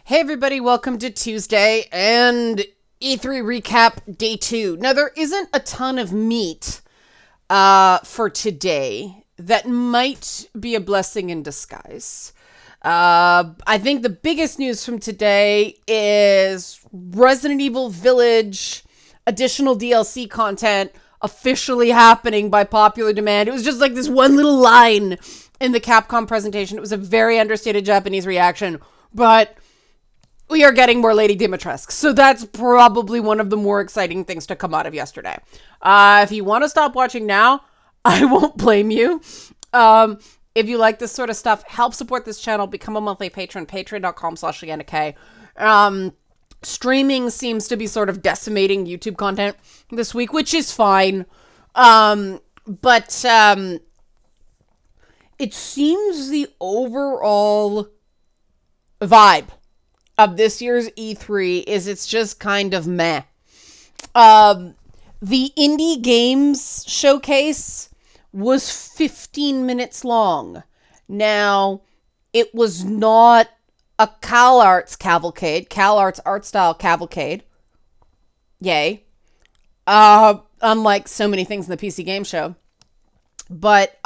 Hey everybody, welcome to Tuesday and E3 recap day 2. Now there isn't a ton of meat for today. That might be a blessing in disguise. I think the biggest news from today is Resident Evil Village additional DLC content officially happening by popular demand. It was just like this one little line in the Capcom presentation. It was a very understated Japanese reaction, but we are getting more Lady Dimitrescu. So that's probably one of the more exciting things to come out of yesterday. If you want to stop watching now, I won't blame you. If you like this sort of stuff, help support this channel. Become a monthly patron. Patreon.com/LeannaK. Streaming seems to be sort of decimating YouTube content this week, which is fine. But it seems the overall vibe of this year's E3 is it's just kind of meh. The indie games showcase was 15 minutes long. Now, it was not a CalArts cavalcade, CalArts art style cavalcade. Yay. Unlike so many things in the PC game show. But,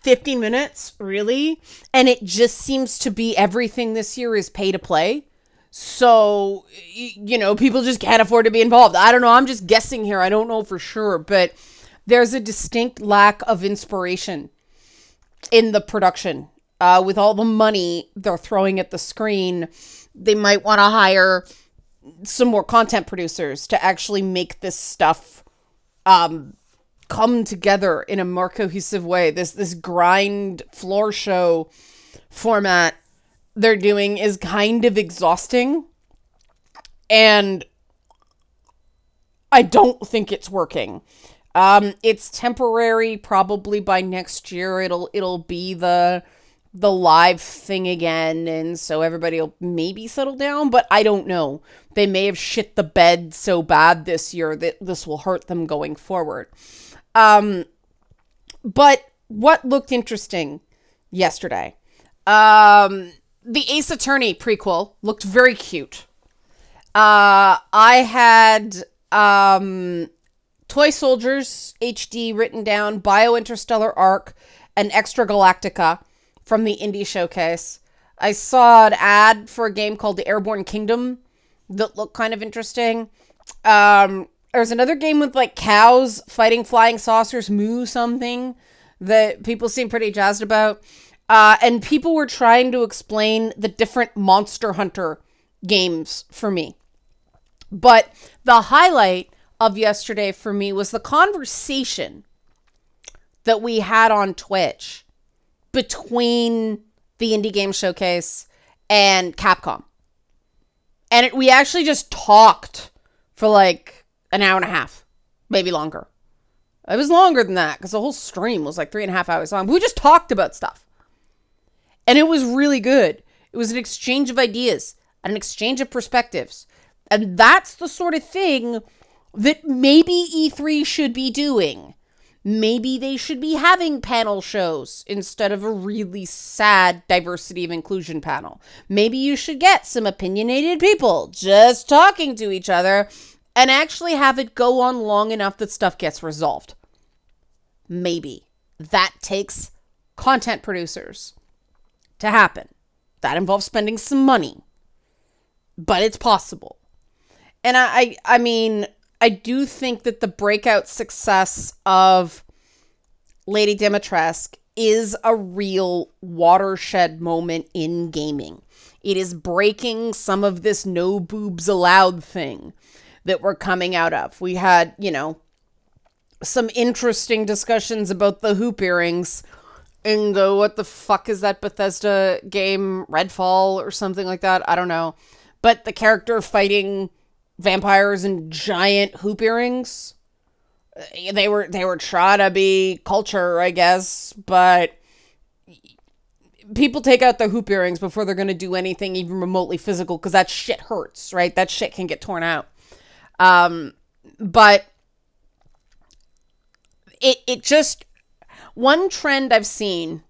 15 minutes, really? And it just seems to be everything this year is pay to play. So, people just can't afford to be involved. I don't know. I'm just guessing here. I don't know for sure. But there's a distinct lack of inspiration in the production. With all the money they're throwing at the screen, they might want to hire some more content producers to actually make this stuff come together in a more cohesive way. This grind floor show format they're doing is kind of exhausting, and I don't think it's working. It's temporary. Probably by next year it'll be the live thing again, and so everybody will maybe settle down, but I don't know. They may have shit the bed so bad this year that this will hurt them going forward. But what looked interesting yesterday, the Ace Attorney prequel looked very cute. I had, Toy Soldiers HD written down, Bio Interstellar Arc, and Extra Galactica from the indie showcase. I saw an ad for a game called The Airborne Kingdom that looked kind of interesting. There's another game with like cows fighting flying saucers, Moo something, that people seem pretty jazzed about. And people were trying to explain the different Monster Hunter games for me. But the highlight of yesterday for me was the conversation that we had on Twitch between the Indie Game Showcase and Capcom. And we actually just talked for like an hour and a half, maybe longer. It was longer than that because the whole stream was like 3.5 hours long. We just talked about stuff. And it was really good. It was an exchange of ideas, an exchange of perspectives. And that's the sort of thing that maybe E3 should be doing. Maybe they should be having panel shows instead of a really sad diversity of inclusion panel. Maybe you should get some opinionated people just talking to each other and actually have it go on long enough that stuff gets resolved. Maybe. That takes content producers to happen. That involves spending some money. But it's possible. And I mean, I do think that the breakout success of Lady Dimitrescu is a real watershed moment in gaming. It is breaking some of this no boobs allowed thing that we're coming out of. We had, some interesting discussions about the hoop earrings in the, what the fuck is that Bethesda game, Redfall or something like that? I don't know. But the character fighting vampires and giant hoop earrings, they were trying to be culture, I guess, but people take out the hoop earrings before they're going to do anything even remotely physical, because that shit hurts, right? That shit can get torn out. But it one trend I've seen,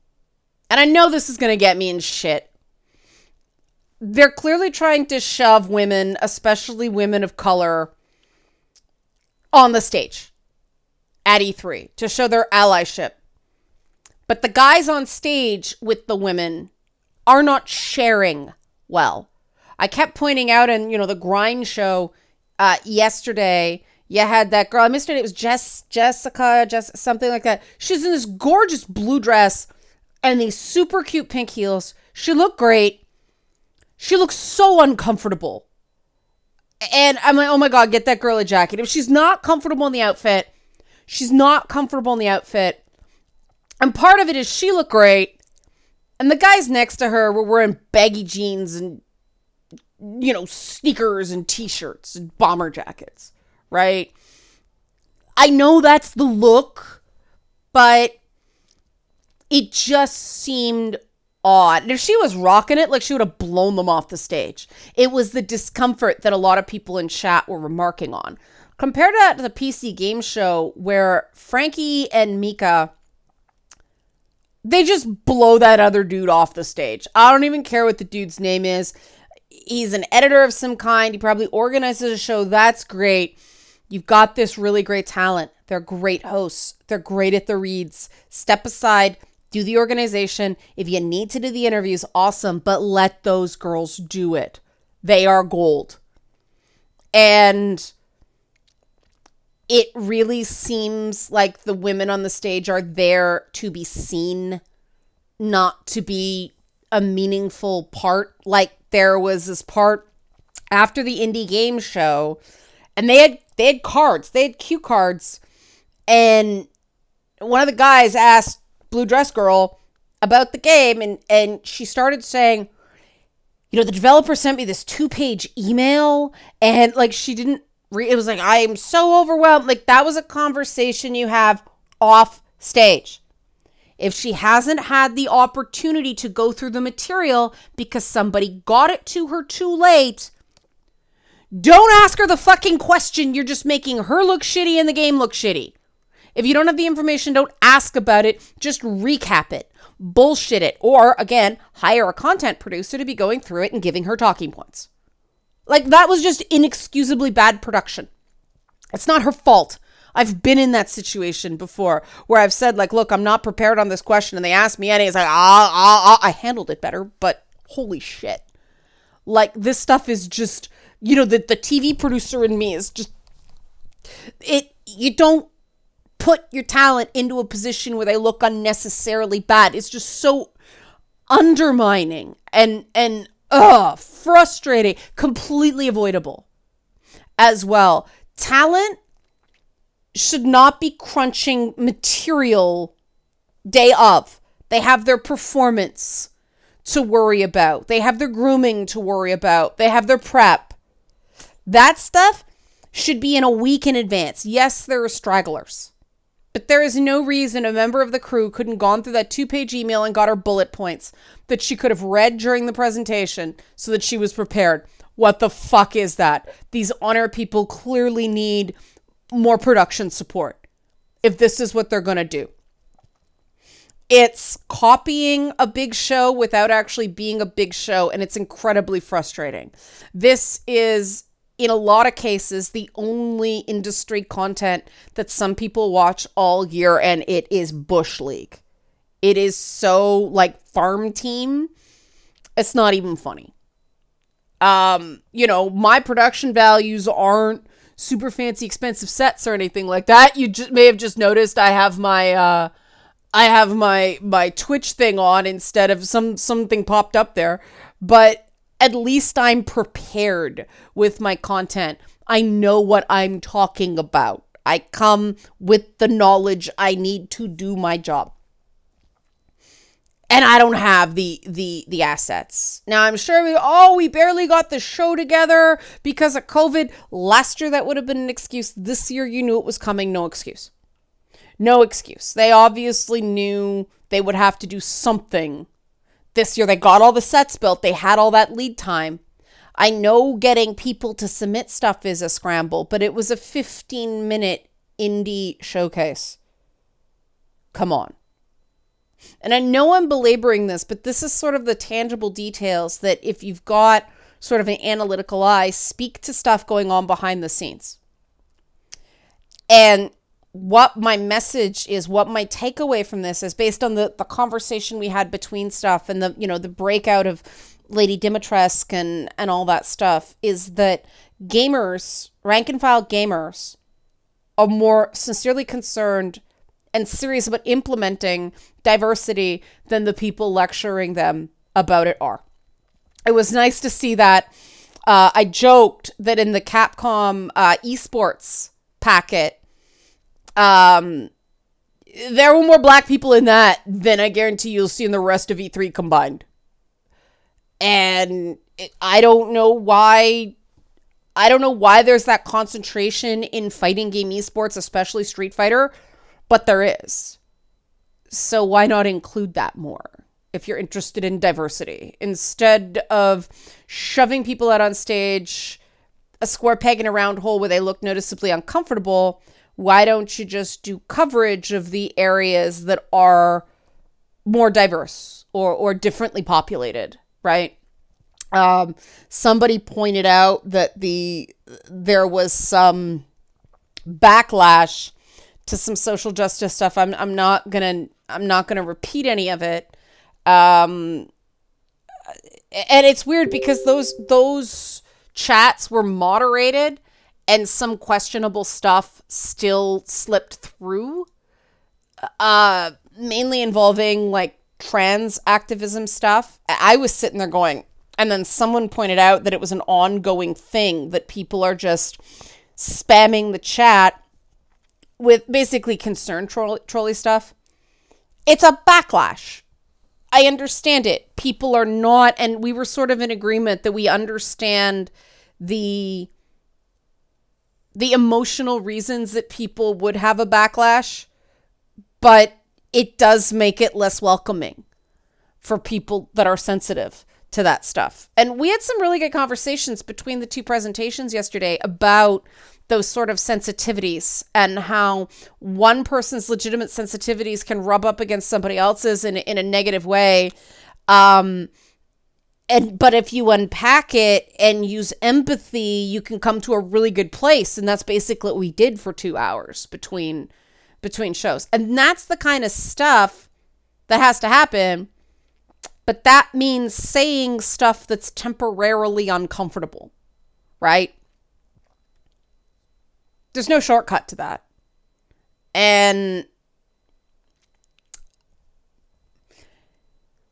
and I know this is going to get me in shit, they're clearly trying to shove women, especially women of color, on the stage at E3 to show their allyship. But the guys on stage with the women are not sharing well. I kept pointing out in, the grind show yesterday, you had that girl, I missed it, it was Jessica, something like that. She's in this gorgeous blue dress and these super cute pink heels. She looked great. She looks so uncomfortable. And I'm like, oh my God, get that girl a jacket. If she's not comfortable in the outfit, she's not comfortable in the outfit. And part of it is she looked great. And the guys next to her were wearing baggy jeans and, sneakers and t-shirts and bomber jackets, right? I know that's the look, but it just seemed odd. And if she was rocking it, like, she would have blown them off the stage. It was the discomfort that a lot of people in chat were remarking on. Compare that to the PC game show where Frankie and Mika, they just blow that other dude off the stage. I don't even care what the dude's name is. He's an editor of some kind. He probably organizes a show. That's great. You've got this really great talent. They're great hosts. They're great at the reads. Step aside. Do the organization. If you need to do the interviews, awesome. But let those girls do it. They are gold. And it really seems like the women on the stage are there to be seen, not to be a meaningful part. Like, there was this part after the indie game show, and they had cards. They had cue cards. And one of the guys asked Blue Dress Girl about the game, and she started saying, the developer sent me this 2-page email, and like, she didn't it was like, I am so overwhelmed. Like, that was a conversation you have off stage. If she hasn't had the opportunity to go through the material because somebody got it to her too late, don't ask her the fucking question. You're just making her look shitty and the game look shitty. If you don't have the information, don't ask about it. Just recap it. Bullshit it. Or, again, hire a content producer to be going through it and giving her talking points. Like, that was just inexcusably bad production. It's not her fault. I've been in that situation before where I've said, like, look, I'm not prepared on this question. And they asked me, and it's like, I handled it better, but holy shit. Like, this stuff is just, the TV producer in me is just, you don't put your talent into a position where they look unnecessarily bad. It's just so undermining and frustrating, completely avoidable as well. Talent should not be crunching material day of. They have their performance to worry about. They have their grooming to worry about. They have their prep. That stuff should be in a week in advance. Yes, there are stragglers. But there is no reason a member of the crew couldn't gone through that 2-page email and got her bullet points that she could have read during the presentation so that she was prepared. What the fuck is that? These on-air people clearly need more production support if this is what they're going to do. It's copying a big show without actually being a big show, and it's incredibly frustrating. This is, in a lot of cases, the only industry content that some people watch all year, and it is Bush League. It is so, like, Farm Team. It's not even funny. My production values aren't super fancy, expensive sets or anything like that. You may have just noticed I have my Twitch thing on instead of something popped up there, but at least I'm prepared with my content. I know what I'm talking about. I come with the knowledge I need to do my job. And I don't have the assets. Now, I'm sure we barely got the show together because of COVID. Last year, that would have been an excuse. This year, you knew it was coming. No excuse. No excuse. They obviously knew they would have to do something. This year, they got all the sets built. They had all that lead time. I know getting people to submit stuff is a scramble, but it was a 15-minute indie showcase. Come on. And I know I'm belaboring this, but this is sort of the tangible details that if you've got sort of an analytical eye, speak to stuff going on behind the scenes. And what my message is, what my takeaway from this is, based on the conversation we had between stuff and the breakout of Lady Dimitrescu and all that stuff, is that gamers, rank and file gamers, are more sincerely concerned and serious about implementing diversity than the people lecturing them about it are. It was nice to see that. I joked that in the Capcom esports packet, there were more black people in that than I guarantee you'll see in the rest of E3 combined. And I don't know why there's that concentration in fighting game esports, especially Street Fighter, but there is. So why not include that more if you're interested in diversity? Instead of shoving people out on stage, a square peg in a round hole where they look noticeably uncomfortable, why don't you just do coverage of the areas that are more diverse or differently populated, right? Somebody pointed out that there was some backlash to some social justice stuff. I'm not gonna repeat any of it. And it's weird because those chats were moderated and some questionable stuff still slipped through. Mainly involving like trans activism stuff. I was sitting there going, and then someone pointed out that it was an ongoing thing, that people are just spamming the chat with basically concern trolley stuff. It's a backlash. I understand it. People are not, and we were sort of in agreement that we understand the emotional reasons that people would have a backlash, but it does make it less welcoming for people that are sensitive to that stuff. And we had some really good conversations between the two presentations yesterday about those sort of sensitivities and how one person's legitimate sensitivities can rub up against somebody else's in a negative way. But if you unpack it and use empathy, you can come to a really good place. And that's basically what we did for 2 hours between shows. And that's the kind of stuff that has to happen. But that means saying stuff that's temporarily uncomfortable, right? There's no shortcut to that. And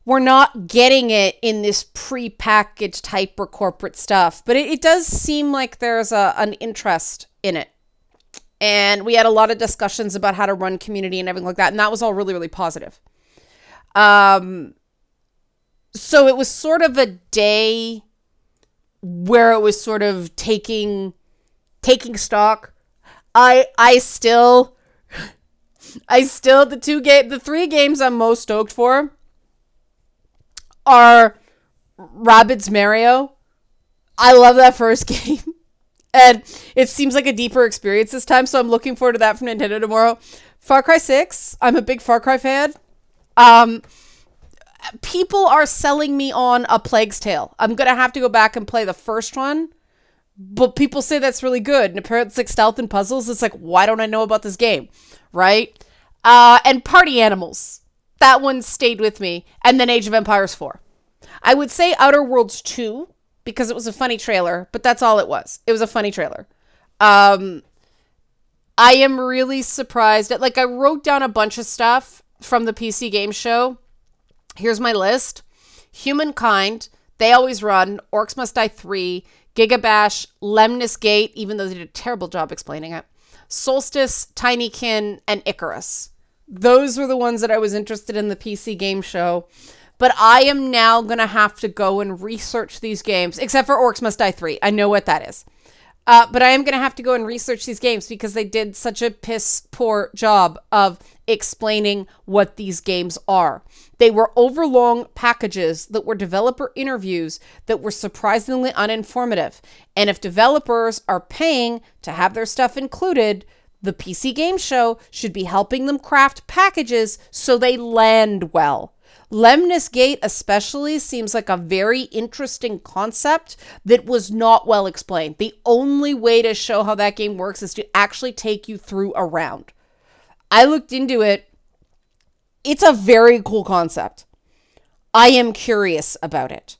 we're not getting it in this pre-packaged hyper corporate stuff, but it does seem like there's an interest in it. And we had a lot of discussions about how to run community and everything like that. And that was all really, really positive. So it was sort of a day where it was sort of taking stock. I still the 3 games I'm most stoked for are Rabbids Mario. I love that first game. And it seems like a deeper experience this time, so I'm looking forward to that from Nintendo tomorrow. Far Cry 6. I'm a big Far Cry fan. People are selling me on A Plague's Tale. I'm going to have to go back and play the first one. But people say that's really good. And apparently it's like stealth and puzzles. It's like, why don't I know about this game? Right? And Party Animals. That one stayed with me. And then Age of Empires 4. I would say Outer Worlds 2. Because it was a funny trailer. But that's all it was. It was a funny trailer. I am really surprised. I wrote down a bunch of stuff from the PC game show. Here's my list. Humankind. They Always Run. Orcs Must Die 3. Gigabash, Lemnis Gate, even though they did a terrible job explaining it, Solstice, Tinykin, and Icarus. Those were the ones that I was interested in the PC game show. But I am now going to have to go and research these games, except for Orcs Must Die 3. I know what that is. But I am going to have to go and research these games because they did such a piss poor job of explaining what these games are. They were overlong packages that were developer interviews that were surprisingly uninformative. And if developers are paying to have their stuff included, The PC Game Show should be helping them craft packages so they land well. Lemnis Gate especially seems like a very interesting concept that was not well explained. The only way to show how that game works is to actually take you through a round. I looked into it. It's a very cool concept. I am curious about it.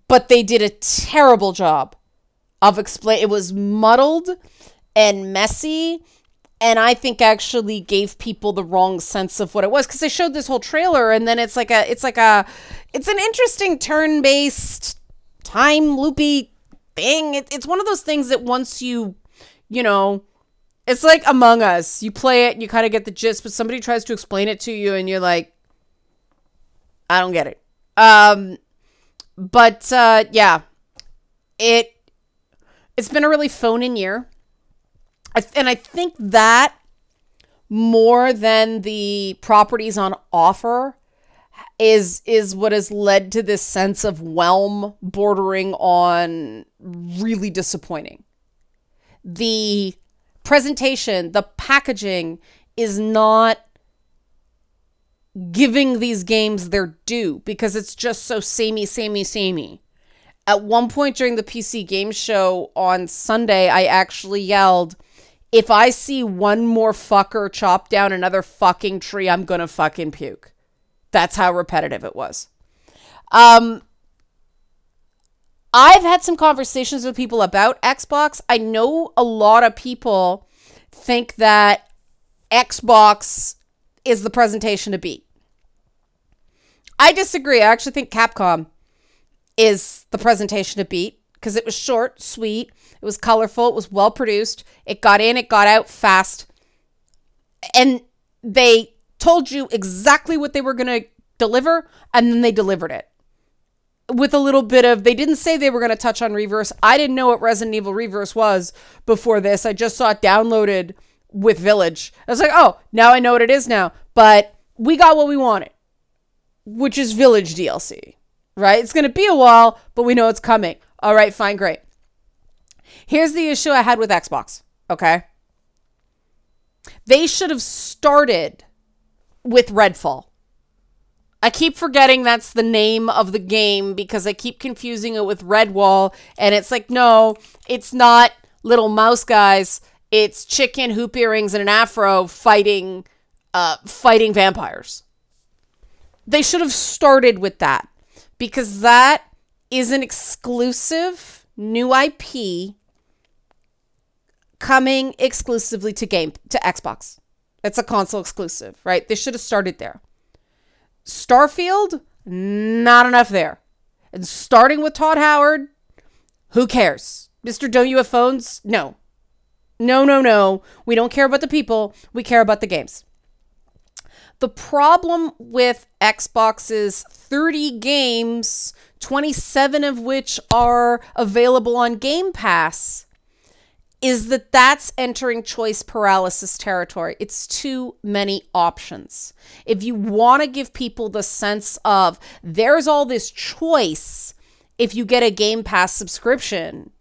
But they did a terrible job of explaining. It was muddled and messy, and I think actually gave people the wrong sense of what it was, because they showed this whole trailer, and then it's an interesting turn-based time loopy thing. It's one of those things that once you know, it's like Among Us. You play it and you kind of get the gist, but somebody tries to explain it to you and you're like, I don't get it. Yeah, it's been a really phone-in year. And I think that more than the properties on offer is what has led to this sense of whelm bordering on really disappointing. The presentation, the packaging is not giving these games their due because it's just so samey. At one point during the PC Game Show on Sunday, I actually yelled, if I see one more fucker chop down another fucking tree, I'm gonna fucking puke. That's how repetitive it was. I've had some conversations with people about Xbox. I know a lot of people think that Xbox is the presentation to beat. I disagree. I actually think Capcom is the presentation to beat because it was short, sweet, it was colorful, it was well produced, it got in, it got out fast, and they told you exactly what they were going to deliver, and then they delivered it. With a little bit of, they didn't say they were going to touch on Reverse. I didn't know what Resident Evil Reverse was before this. I just saw it downloaded with Village. I was like, oh, now I know what it is now. But we got what we wanted, which is Village DLC, right? It's going to be a while, but we know it's coming. All right, fine, great. Here's the issue I had with Xbox, okay? They should have started with Redfall. I keep forgetting that's the name of the game because I keep confusing it with Redwall, and it's like, no, it's not little mouse guys. It's chicken, hoop earrings, and an afro fighting vampires. They should have started with that because that is an exclusive new IP coming exclusively to Xbox. It's a console exclusive, right? They should have started there. Starfield, not enough there. And starting with Todd Howard, who cares? Mr. Don't You Have Phones? No. No. We don't care about the people. We care about the games. The problem with Xbox's 30 games, 27 of which are available on Game Pass, is that that's entering choice paralysis territory. It's too many options. If you want to give people the sense of there's all this choice if you get a Game Pass subscription,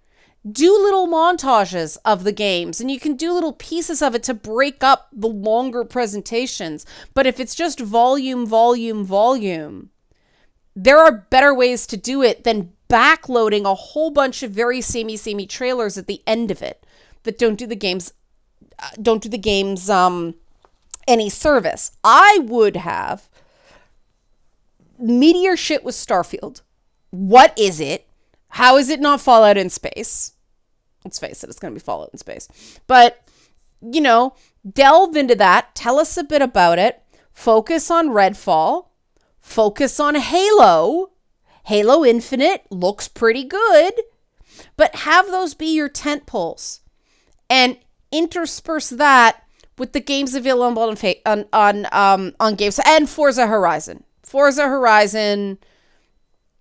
do little montages of the games, and you can do little pieces of it to break up the longer presentations. But if it's just volume, there are better ways to do it than backloading a whole bunch of very samey trailers at the end of it that don't do the games any service. I would have meteor shit with Starfield. What is it? How is it not Fallout in space? Let's face it, it's going to be Fallout in space. But, delve into that. Tell us a bit about it. Focus on Redfall. Focus on Halo. Halo Infinite looks pretty good. But have those be your tent poles. And intersperse that with the games available on games. And Forza Horizon. Forza Horizon,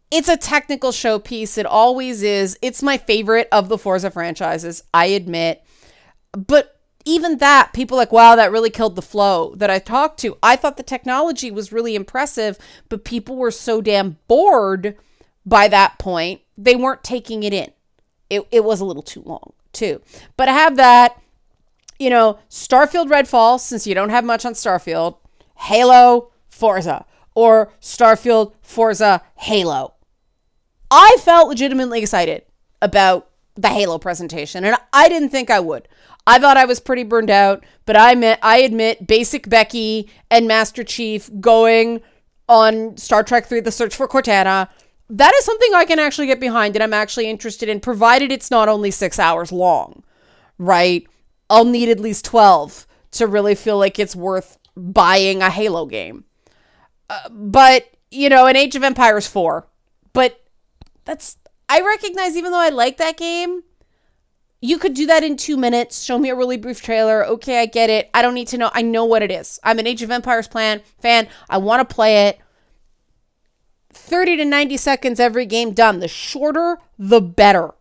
it's a technical showpiece. It always is. It's my favorite of the Forza franchises, I admit. But even that, people are like, wow, that really killed the flow that I talked to. I thought the technology was really impressive, but people were so damn bored by that point, they weren't taking it in. It was a little too long, too. But I have that. Starfield Redfall, since you don't have much on Starfield, Halo, Forza, or Starfield, Forza, Halo. I felt legitimately excited about the Halo presentation, and I didn't think I would. I thought I was pretty burned out, but I admit Basic Becky and Master Chief going on Star Trek 3, The Search for Cortana, that is something I can actually get behind and I'm actually interested in, provided it's not only 6 hours long, right? I'll need at least 12 to really feel like it's worth buying a Halo game. But, an Age of Empires 4. But I recognize, even though I like that game, you could do that in 2 minutes. Show me a really brief trailer. Okay, I get it. I don't need to know. I know what it is. I'm an Age of Empires fan. I want to play it. 30 to 90 seconds every game done. The shorter, the better.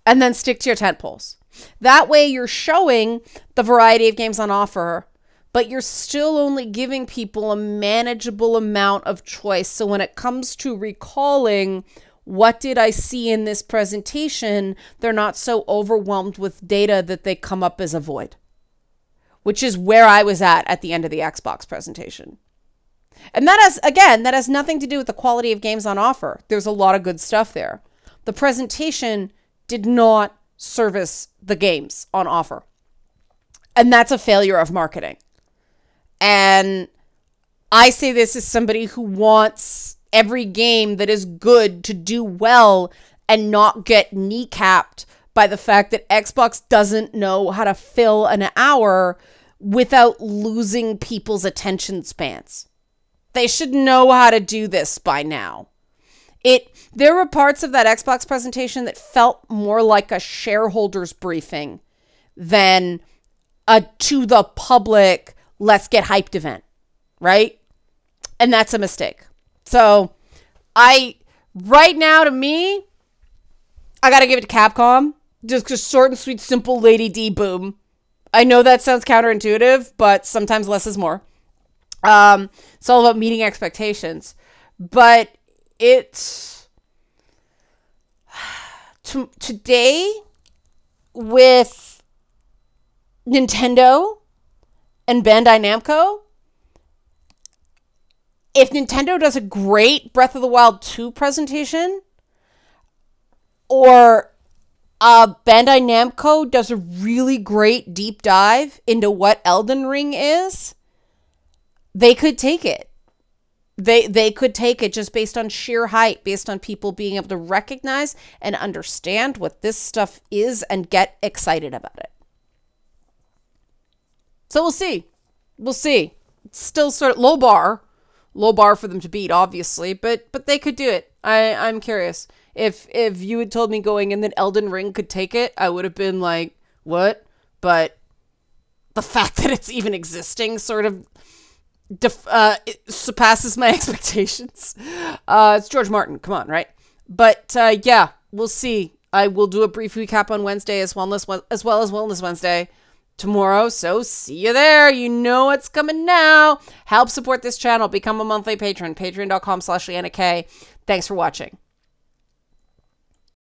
And then stick to your tentpoles. That way you're showing the variety of games on offer, but you're still only giving people a manageable amount of choice. So when it comes to recalling, what did I see in this presentation, they're not so overwhelmed with data that they come up as a void, which is where I was at the end of the Xbox presentation. And that has nothing to do with the quality of games on offer. There's a lot of good stuff there. The presentation did not service the games on offer. And that's a failure of marketing. And I say this as somebody who wants every game that is good to do well and not get kneecapped by the fact that Xbox doesn't know how to fill an hour without losing people's attention spans. They should know how to do this by now. There were parts of that Xbox presentation that felt more like a shareholders briefing than a to the public, let's get hyped event, right? And that's a mistake. So right now to me, I got to give it to Capcom. Just short and sweet, simple Lady D, boom. I know that sounds counterintuitive, but sometimes less is more. It's all about meeting expectations, but it's today with Nintendo and Bandai Namco. If Nintendo does a great Breath of the Wild 2 presentation, or Bandai Namco does a really great deep dive into what Elden Ring is, they could take it. They could take it just based on sheer hype, based on people being able to recognize and understand what this stuff is and get excited about it. So we'll see. It's still sort of low bar for them to beat, obviously, but they could do it. I'm curious. If you had told me going in that Elden Ring could take it, I would have been like, what? But the fact that it's even existing sort of it surpasses my expectations. It's George Martin, come on, right? But yeah, we'll see. I will do a brief recap on Wednesday as well as Wellness Wednesday tomorrow. So see you there. You know what's coming now. Help support this channel. Become a monthly patron. Patreon.com/LeannaK. Thanks for watching.